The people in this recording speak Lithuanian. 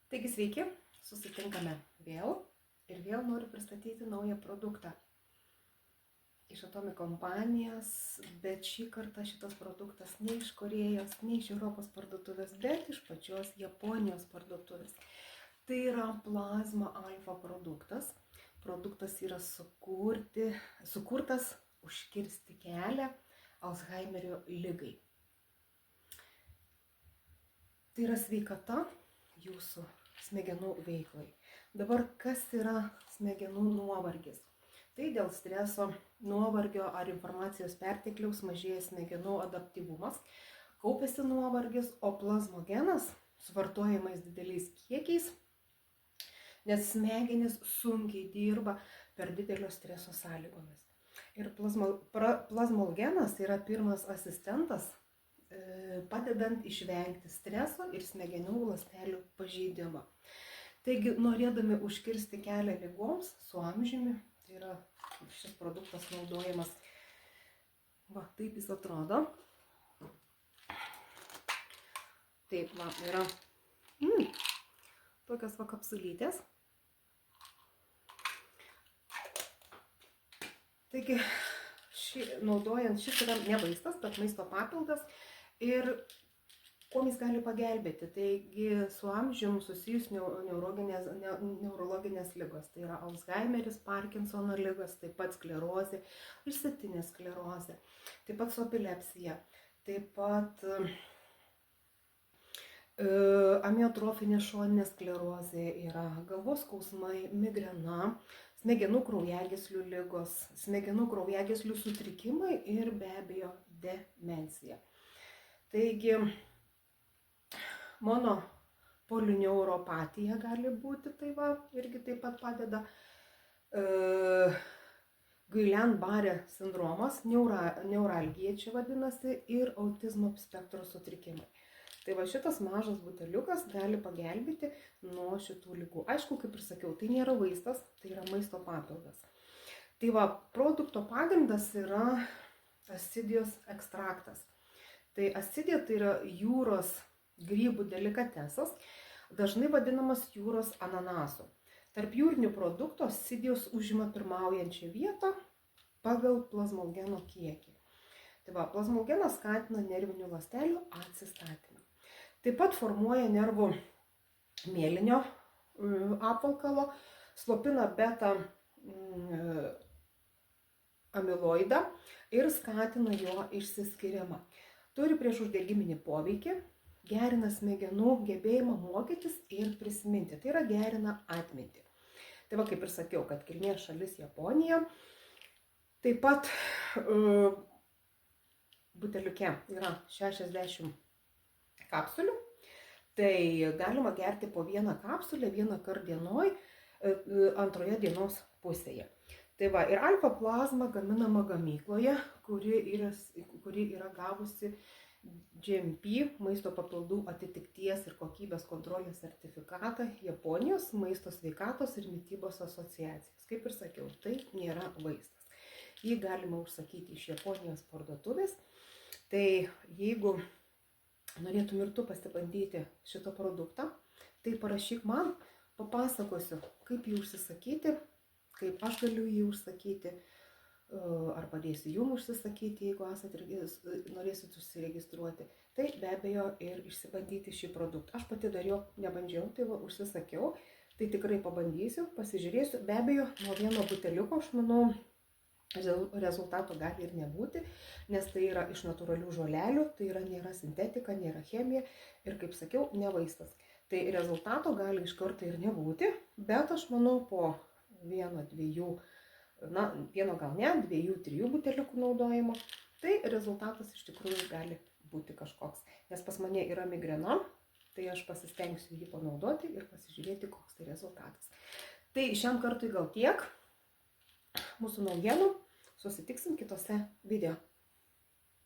Taigi sveiki, susitinkame vėl ir vėl noriu pristatyti naują produktą iš Atomic kompanijos, bet šį kartą šitas produktas ne iš Korėjos, ne iš Europos parduotuvės, bet iš pačios Japonijos parduotuvės. Tai yra Plasma Alpha produktas. Produktas yra sukurtas užkirsti kelią Alzheimerio ligai. Tai yra sveikata jūsų smegenų veiklai. Dabar kas yra smegenų nuovargis? Tai dėl streso, nuovargio ar informacijos pertekliaus mažėja smegenų adaptyvumas, kaupiasi nuovargis, o plazmogenas suvartojamais dideliais kiekiais, nes smegenys sunkiai dirba per didelio streso sąlygomis. Ir plazmogenas yra pirmas asistentas, padedant išvengti streso ir smegenų ląstelių pažeidimą. Taigi, norėdami užkirsti kelią ligoms su amžiumi, tai yra šis produktas naudojamas, taip jis atrodo. Taip, yra tokios kapsulytės. Taigi, šis yra ne vaistas, bet maisto papildas ir kuo jis gali pagelbėti. Taigi, su amžiumi susijus neurologinės ligos, tai yra Alzheimeris, Parkinsono ligos, taip pat sklerozė, išsėtinė sklerozė, taip pat su epilepsija, taip pat amiotrofinė šoninė sklerozė yra, galvos skausmai, migrena, smegenų kraujagyslių ligos, smegenų kraujagyslių sutrikimai ir be abejo demencija. Taigi, monopolineuropatija gali būti, irgi taip pat padeda. Guillain-Barré sindromas, neuralgija čia vadinasi, ir autizmo spektro sutrikimai. Tai šitas mažas buteliukas gali pagelbėti nuo šitų ligų. Aišku, kaip ir sakiau, tai nėra vaistas, tai yra maisto papildas. Tai produkto pagrindas yra acidijos ekstraktas. Tai acidija tai yra jūros grybų delikatesas, dažnai vadinamas jūros ananasu. Tarp jūrinių produktų acidijos užima pirmaujančią vietą pagal plazmogeno kiekį. Tai plazmogenas skatina nervinių ląstelių atsistatymą. Taip pat formuoja nervų mėlinio apvalkalo, slopina beta amiloidą ir skatina jo išsiskyrimą. Turi priešuždegiminį poveikį, gerina smegenų gebėjimą mokytis ir prisiminti. Tai yra gerina atmintį. Tai kaip ir sakiau, kad kilmės šalis Japonija. Taip pat buteliuke yra 60 kapsulių. Tai galima gerti po vieną kapsulę, vieną kartą dienoj, antroje dienos pusėje. Tai ir alfa plazma gaminama gamykloje, kuri yra gavusi GMP maisto papildų atitikties ir kokybės kontrolės sertifikatą Japonijos maisto sveikatos ir mitybos asociacijos. Kaip ir sakiau, tai nėra vaistas. Jį galima užsakyti iš Japonijos parduotuvės. Tai jeigu norėtum ir tu pasibandyti šitą produktą, tai parašyk man, papasakosiu, kaip jį užsisakyti, kaip aš galiu jį užsakyti, ar padėsiu jums užsisakyti, jeigu norėsit užsiregistruoti. Tai be abejo ir išsibandyti šį produktą. Aš pati dar jo nebandžiau, tai užsisakiau, tai tikrai pabandysiu, pasižiūrėsiu. Be abejo, nuo vieno buteliuko, aš manau, rezultato gali ir nebūti, nes tai yra iš natūralių žolelių, tai nėra sintetika, nėra chemija ir, kaip sakiau, ne vaistas. Tai rezultato gali iš karto ir nebūti, bet aš manau po vieno, gal ne, 2-3 buteliukų naudojimo, tai rezultatas iš tikrųjų gali būti kažkoks. Nes pas mane yra migrena, tai aš pasistengsiu jį panaudoti ir pasižiūrėti, koks tai rezultatas. Tai šiam kartui gal tiek mūsų naujienų, susitiksim kitose video.